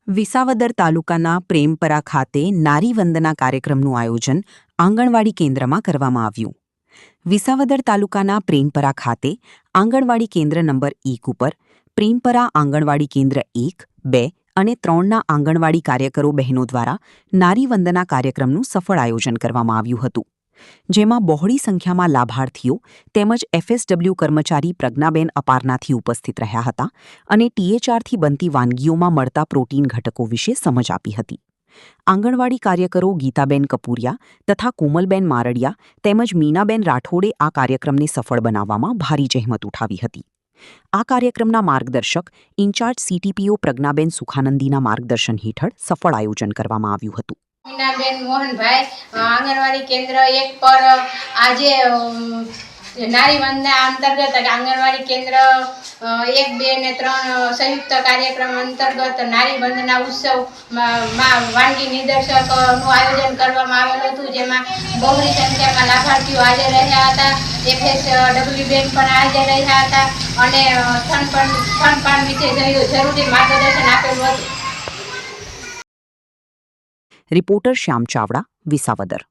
વિસાવદર તાલુકાના પ્રેમપરા ખાતે નારી વંદના કાર્યક્રમનું આયોજન આંગણવાડી કેન્દ્રમાં કરવામાં આવ્યું. વિસાવદર તાલુકાના પ્રેમપરા ખાતે આંગણવાડી કેન્દ્ર નંબર 1 ઉપર પ્રેમપરા આંગણવાડી કેન્દ્ર 1, 2 અને 3ના આંગણવાડી કાર્યકરો બહેનો દ્વારા નારી વંદના કાર્યક્રમનું સફળ આયોજન કરવામાં આવ્યું હતું, જેમાં બહોળી સંખ્યામાં લાભાર્થીઓ તેમજ FSW કર્મચારી પ્રજ્ઞાબેન અપારનાથી ઉપસ્થિત રહ્યા હતા અને THRથી બનતી વાનગીઓમાં મળતા પ્રોટીન ઘટકો વિશે સમજ આપી હતી. આંગણવાડી કાર્યકરો ગીતાબેન કપૂરિયા તથા કોમલબેન મારડિયા તેમજ મીનાબેન રાઠોડે આ કાર્યક્રમને સફળ બનાવવામાં ભારી જહેમત ઉઠાવી હતી. આ કાર્યક્રમના માર્ગદર્શક ઇન્ચાર્જ CTPO પ્રજ્ઞાબેન સુખાનંદીના માર્ગદર્શન હેઠળ સફળ આયોજન કરવામાં આવ્યું હતું. મીનાબેન મોહનભાઈ આંગણવાડી કેન્દ્ર 1 પર આજે નારી વંદના અંતર્ગત આંગણવાડી કેન્દ્ર 1, 2 અને 3 સંયુક્ત કાર્યક્રમ અંતર્ગત નારી વંદના ઉત્સવમાં વાનગી નિદર્શકનું આયોજન કરવામાં આવેલું હતું, જેમાં બહોળી સંખ્યામાં લાભાર્થીઓ હાજર રહ્યા હતા. FSW બેન પણ હાજર રહ્યા હતા અને સ્તનપાન વિશે જરૂરી માર્ગદર્શન આપેલું હતું. રિપોર્ટર શ્યામ ચાવડા, વિસાવદર.